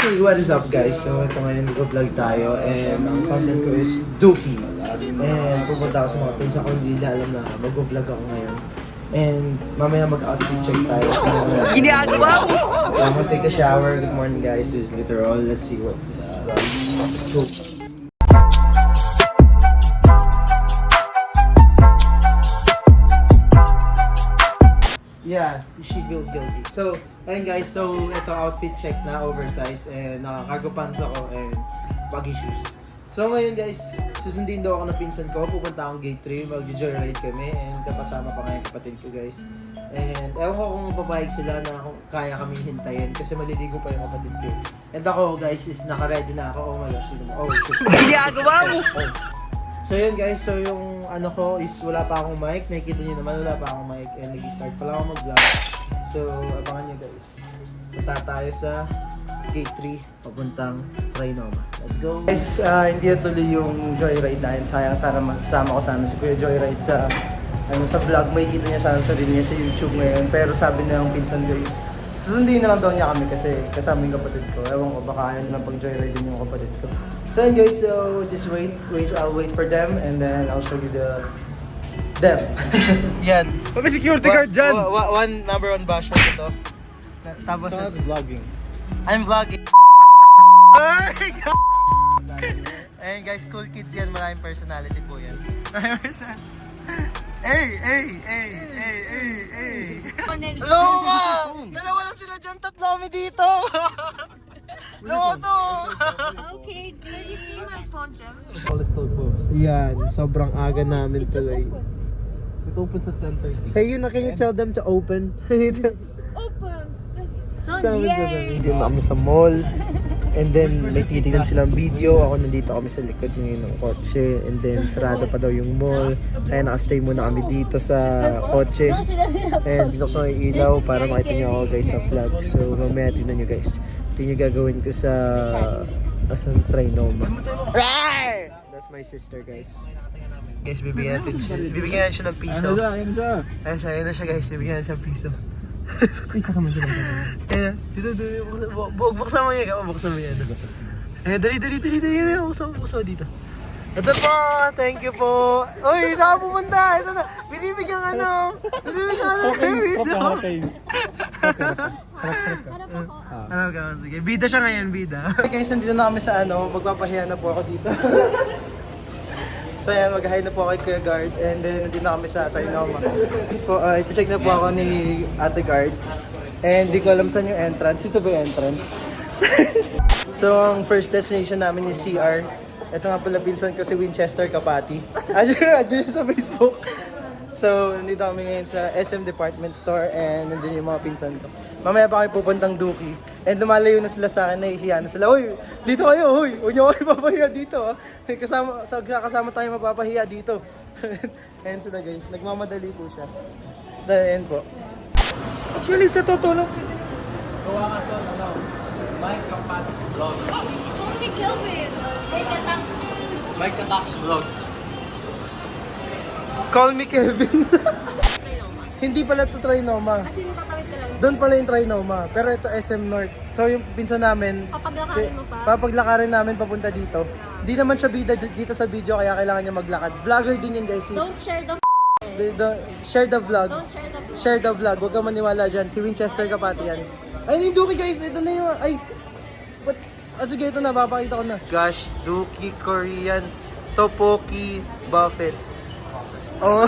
Okay, what is up guys? So ito ngayon nag-vlog tayo and ang content ko is Dookie. And pupunta ako sa mga pinsa ko, hindi nila alam na mag-vlog ako ngayon. And mamaya mag-outfit check tayo. Ginagawa mo! So I'm gonna take a shower. Good morning guys, this is Literal. Let's see what this is about. Let's go. Yeah, she feels guilty. So, ayun guys, so ito outfit check na, oversize, and cargo pants ako, and baggy shoes. So ngayon guys, susundin daw ako ng pinsan ko, pupunta akong gate 3, mag-joyride kami, and kapasama pa nga yung kapatid ko guys. And ewan ko kung papayag sila na kung kaya kami hintayin, kasi maliligo pa yung kapatid ko. And ako guys, is naka-ready na ako. Oh my gosh, oh shit. Ginagawa mo! So yun guys, so yung ano ko is wala pa akong mic, nakikita nyo naman wala pa akong mic and nag-start pa lang ako mag-vlog. So abangan nyo guys, punta tayo sa gate 3, papuntang Trinoma. Let's go! Guys, hindi na tuloy yung joyride na yun, sayang sana masasama ko sana si Kuya Joyride sa sa vlog, makikita niya sana sarili niya sa YouTube ngayon, pero sabi na yung pinsan guys, susundin na lang daw niya kami kasi kasama yung kapatid ko. Ewan ko, baka ayaw nilang pag-joyride din yung kapatid ko. So yun guys, so just I'll wait for them and then I'll show you them. Yan. May security guard dyan! Number one basher ito. Tapos vlogging. I'm vlogging. Ayun guys, cool kids yan. Maraming personality po yan. Maraming personality. Hey! Hello ka! Dalawa lang sila dyan, tatlo kami dito! Hello to! Okay, do you see my phone, Jim? All is still closed. Yan, sobrang aga namin tuloy. It opens at 10:30. Hey, can you tell them to open? Open! Sabi hindi na kami sa mall. And then, may titignan silang video. Ako nandito kami sa likod ngayon ng kotse. And then, sarado pa daw yung mall. Kaya nakastay muna kami dito sa kotse. And dito ko sa ilaw para makita nyo ako guys sa vlog. So, mamaya tignan nyo guys. Ito yung gagawin ko sa Trinoma. That's my sister guys. Guys, bibigyan natin siya ng piso. Ayan siya. Ayun na siya guys, bibigyan natin siya ng piso. Kasama siya lang. Ayan, dito, buksan mo yan, buksan mo yan. Ayan, dali, buksan mo dito. Ito po, thank you po. Uy, saan ka pumunta? Ito na, binibigyan ng piso. Ano ka, sige. Bida siya ngayon, bida. Guys, nandito na kami sa magpapahiya na po ako dito. So yan, mag-hi na po kay Kuya Guard and then nandito na kami sa Trinoma. I-check na po ako ni Ate Guard and di ko alam saan yung entrance. Ito ba yung entrance? So ang first destination namin is CR. Ito nga pala pinsan ko si Winchester Kapati. Andiyan sa Facebook. So nandito kami ngayon sa SM Department Store and nandiyan yung mga pinsan ko. Mamaya pa kayo pupuntang Dookie. And lumalayo na sila sa akin, nahihiya na sila. Uy, dito kayo, uy! Huwag niyo kayo mapapahiya dito. Kasama tayo mapapahiya dito. Ayan sila guys, nagmamadali po siya. Ayan po. Actually, sa totoo lang. Gawa ka sa Mike Kapatis Vlogs. Call me Kelvin! Make a tax! Mike Kapatis Vlogs. Call me Kevin. Hindi pala ito Trinoma. Kasi tatawid ka lang. Doon pala yung Trinoma. Pero ito SM North. So yung pinsan namin, Papaglakarin mo pa. papaglakarin namin papunta dito. Hindi naman siya bida dito sa video kaya kailangan niya maglakad. Vlogger din yun guys. Don't share the Share the vlog. Don't share the Share the vlog. Huwag ka maniwala dyan. Si Winchester Kapati yan. Ay, ni Dookie guys. Ito na yung... Ay. What? Sige, ito na. Papakita ko na. Gosh, Dookie Korean Tteokbokki Buffet. Oh.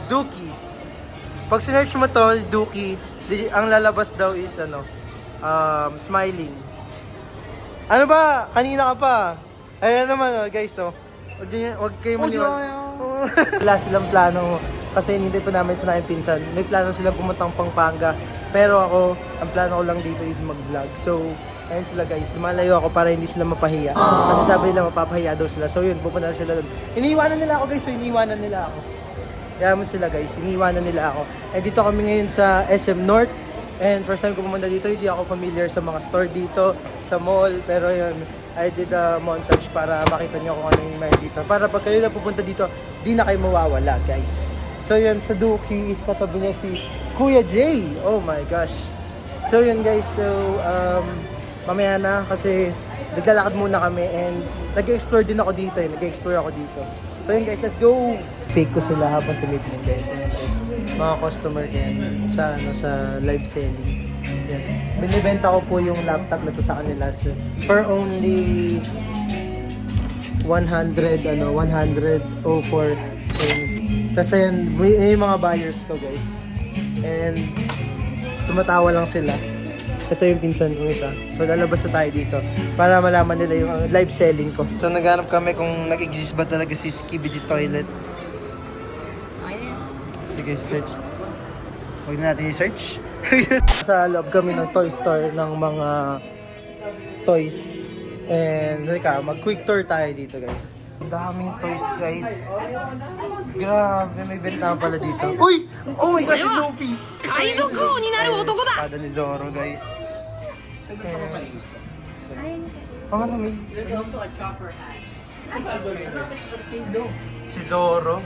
Dookie. Pag sinearch mo to, Dookie, ang lalabas daw is smiling. Ano ba? Kanina ka pa. Ayan naman guys, Wag kayo maniwala. Wala silang plano kasi hindi pa namin sa namin pinsan. May plano silang pumuntang Pampanga. Pero ako, ang plano ko lang dito is mag-vlog. So, ayun sila guys, lumalayo ako para hindi sila mapahiya. Kasi sabi nila mapapahiya daw sila. So yun, pupunta sila doon. Iniiwanan nila ako guys, iniiwanan nila ako. Yaman sila guys, iniiwanan nila ako. And dito kami ngayon sa SM North. And first time ko pumunta dito, hindi ako familiar sa mga store dito, sa mall. Pero yun, I did a montage para makita nyo kung ano yung meron dito. Para pag kayo na pupunta dito, di na kayo mawawala guys. So yun, sa Duki is katabi niya si Kuya Jay. Oh my gosh. So yun guys, so mamaya na kasi naglalakad muna kami and nag-explore din ako dito eh. Nag-explore ako dito. So yun guys, let's go! Fake ko sila habang tumitingin guys. Ayan guys, mga customer din sa, sa live selling. Yan. Binibenta ko po yung laptop na to sa kanila for only 100 for tapos ayan, may mga buyers ko guys and tumatawa lang sila. Ito yung pinsan kong isa, so lalabas na tayo dito para malaman nila yung live selling ko. So naghanap kami kung nag-exist ba talaga si Skibidi Toilet. Sige, search. Huwag na natin i-search. Sa loob kami ng toy store ng mga toys. And mag-quick tour tayo dito guys. Ang daming toys guys. Grabe, may benta pala dito. Uy! Oh my gosh, si Luffy! Kaizoku ni naru otoko da! Kada ni Zoro guys. Ano may... There's also a chopper hat. Si Zoro.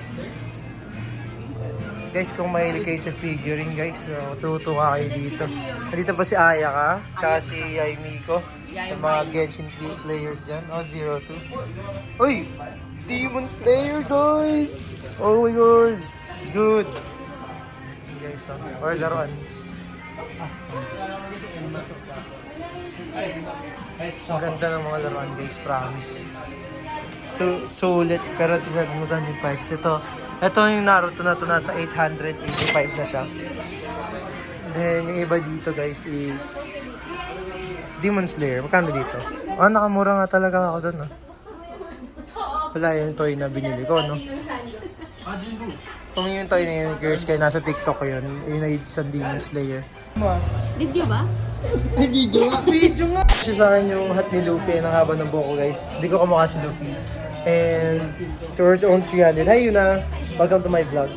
Guys, kung mahilig kayo sa figurine guys, so tutuwa kayo dito. Nandito pa si Ayaka, tsaka si Yaimiko. Sa mga Genshin players dyan. Oh, 02. Uy! Demon Slayer, guys! Oh my gosh! Good! Guys, or laruan. Ang ganda ng mga laruan, guys. Promise. So, sulit. Pero tignan mo ganun yung price. Ito yung Naruto na ito. Nasa 885 na siya. Then, yung iba dito, guys, is Demon Slayer. Magkano dito? Ah, nakamura nga talaga ako doon, no? Wala yung toy na binili ko, no? Kung yung toy na yun, girls, kayo nasa TikTok ko yun. Yun ay isang Demon Slayer. Video ba? Video nga! Kasi sa akin yung Hot Me Luffy, ang haba ng buhok ko, guys. Hindi ko kamukha si Luffy. And, toward on 300. Hi, Yuna! Welcome to my vlog.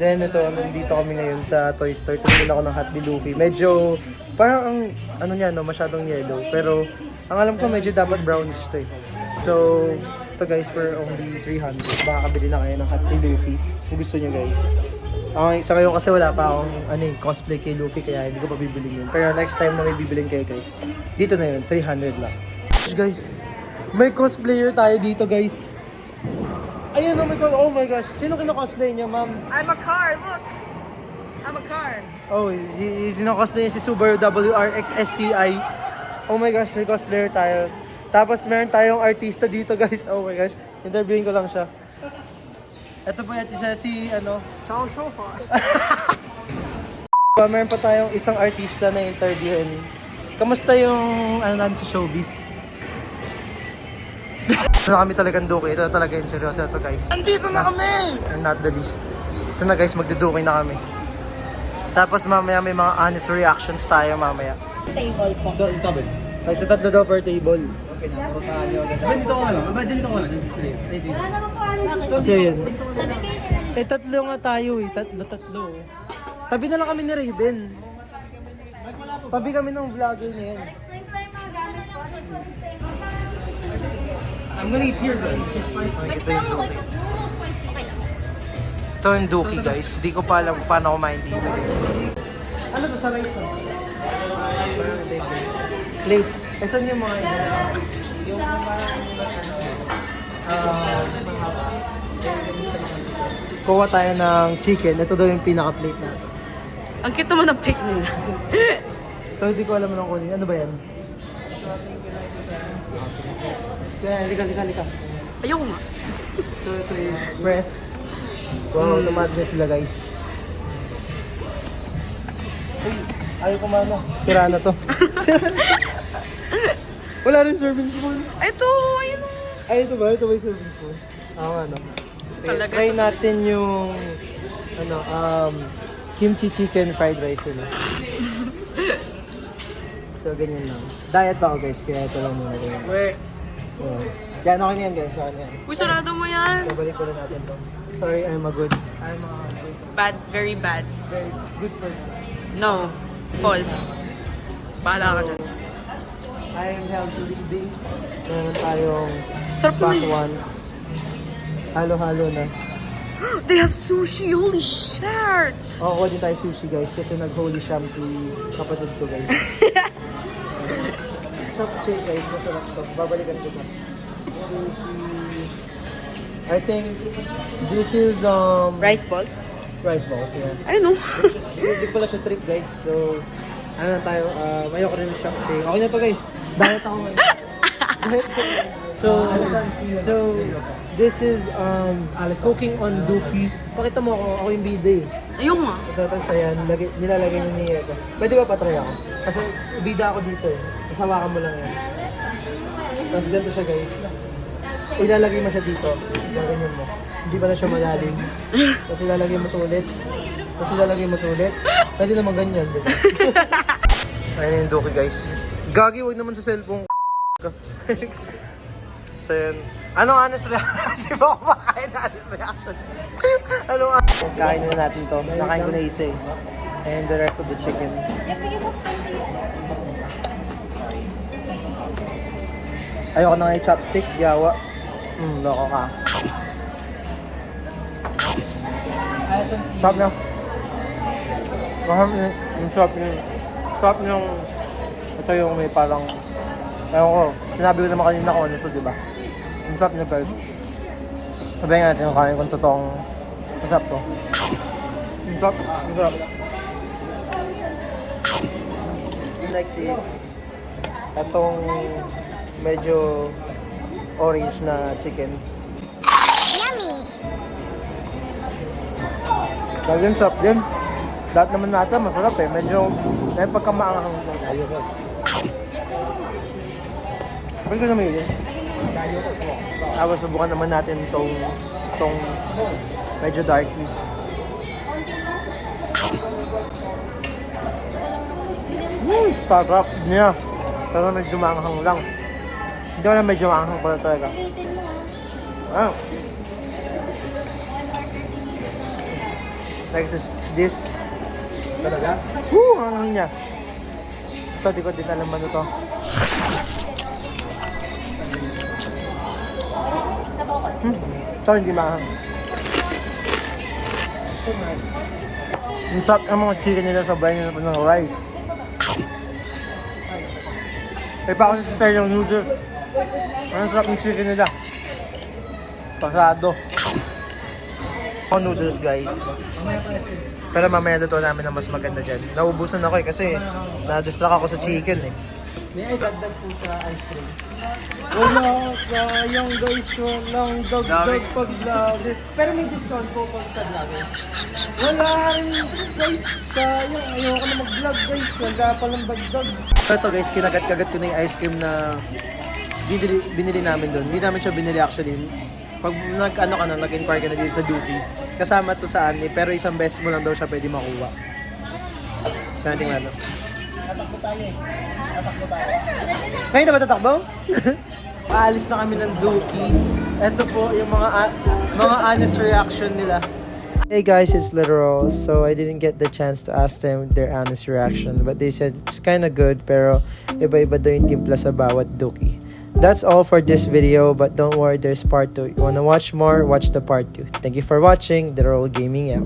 Then, ito, nandito kami ngayon sa toy store. Tumingin ako ng Hot Me Luffy. Medyo, parang ang, ano niya, no, masyadong yellow. Pero, ang alam ko, medyo dapat brownish to eh. So, ito guys, for only 300. Makakabili na kayo ng Hot Me Luffy. Kung gusto nyo guys. Sa ngayon kasi wala pa akong cosplay kay Luffy, kaya hindi ko pa bibilin yun. Pero next time na may bibilin kayo guys, dito na yun, 300 lang. Guys, may cosplayer tayo dito guys. Ayun, oh my gosh. Sino kina-cosplay niya, ma'am? I'm a car, look! I'm a car. Oh, sino-cosplay niya si Subaru WRX STI. Oh my gosh, may cosplayer tayo. Tapos meron tayong artista dito guys. Oh my gosh, interviewin ko lang siya. Ito po yan siya si Chao Shoha. Meron pa tayong isang artista na interviewin. Kamusta yung natin sa showbiz? Ito na kami talagang duki. Ito na talaga yung seryoso ito guys. Andito na kami! And not the least. Ito na guys, magduduki na kami. Tapos mamaya may mga honest reactions tayo mamaya. Table po. Tatlo daw per table. Dito ko na. Imagine dito ko na. This is safe. So yun. Tatlo nga tayo eh. Tatlo. Tabi na lang kami ni Raven. Tabi kami ng vlogger na yan. I'm gonna eat here, guys. Ito yung Duki. Ito yung Duki guys. Hindi ko pa alam paano kumain dito guys. Ano to sa rice? Plate. Saan yung mga yung kuha tayo ng chicken. Ito daw yung pinaka-plate natin. Ang cute naman ng pic nila. So hindi ko alam ng kunin. Ano ba yan? Kaya, lika. Ayoko nga. So ito is breast. Wow, tumadre sila guys. Uy, ayaw kumano. Sira na to. Wala rin serving spoon. Ito, ayun o. Ay, ito ba? Ito ba yung serving spoon? Ano? Talaga Try to. natin yung kimchi chicken fried rice nila. So, ganyan lang. Diet ako guys, kaya ito lang muna. Yan, okay na yan guys. Okay na yan. Uy, sarado mo yan. Babalik ko lang natin to. Sorry, I'm a good. Bad, very bad. Very good person. No, false. Bahala ka dyan. I am healthy beings. Meron tayong Sarap back naman. ones. Halo-halo na. They have sushi. Holy shit. Kuha din tayo sushi guys kasi nag-holy sham si kapatid ko guys. Chop chick guys, masarap to. Babalikan ko na. Sushi. I think this is Rice balls? rice balls, yeah. I don't know. Hindi pala siya trip guys. So ano na tayo, ayoko rin ng chop chick. Okay na to guys. Diet ako ngayon. So this is cooking on Dookie. Pakita mo ako yung bida eh. Ayun nga. Ito, tapos ayan, nilalagay niya ni Eko. Pwede ba patry ako? Kasi bida ako dito eh. Tapos hawakan mo lang yan. Tapos ganito siya guys. Ilalagay mo siya dito. Gaganyan mo. Hindi pala siya malalim. Tapos ilalagay mo ito ulit. Tapos ilalagay mo ito ulit. Pwede naman ganyan, di ba? Ayan yung Dookie guys. Gagi, wag naman sa cellphone. So yan. Anong honest reaction? Di ba ako makain na honest reaction? Anong kain na natin to. Nakain ko na isa eh. And the rest of the chicken. Ayoko na nga yung chopstick, yawa. Loko ka. Stop na. Mahal yung shop yung ito yung may parang ewan ko, sinabi ko naman kanina kung ano ito, diba? Ang sarap niya guys. Sabihin nga natin yung kanin kung totoong masarap to. Ang sarap, ang sarap. Next is itong medyo orange na chicken. Yummy! Lagyan sarap din. Lahat naman natin masarap eh. Medyo may pagkamaanghang tayo. Pwede ka naman yun. Tapos subukan naman natin itong medyo darky. Sarap niya. Pero medyo maanghang lang. Hindi ko na medyo maanghang pala talaga. Next is this. Talaga? Anghang niya. Ito, di ko din alam ano to. Ito, hindi maanghang. Yung chop ng mga chicken nila sa bayan nila ng rice. May pa ako sa style yung noodles. Ang sarap ng chicken nila. Pasado. Ako noodles guys. Pero mamaya luto namin na mas maganda dyan. Naubusan ako eh kasi na-distract ako sa chicken eh. May ice dagdag po sa ice cream. Wala, sayang guys. Walang dagdag pag lagi. Pero may discount po pag sa vlog. Wala rin guys. Sayang. Ayoko na mag-vlog guys. Wala palang dagdag. Ito guys, kinagat-kagat ko na yung ice cream na binili namin doon. Hindi namin siya binili actually. Pag nag-inquire ka na dito sa Dookie, kasama to sa Anli, pero isang beses mo lang daw siya pwede makuha. So, natin nga tatakbo tayo eh. Tatakbo tayo. Ngayon na ba tatakbo? Aalis na kami ng Dookie. Ito po yung mga honest reaction nila. Hey guys, it's Literal. So I didn't get the chance to ask them their honest reaction, but they said it's kind of good, pero iba-iba daw yung timpla sa bawat Dookie. That's all for this video, but don't worry, there's part 2. You wanna watch more? Watch the part 2. Thank you for watching. Literal Gaming out.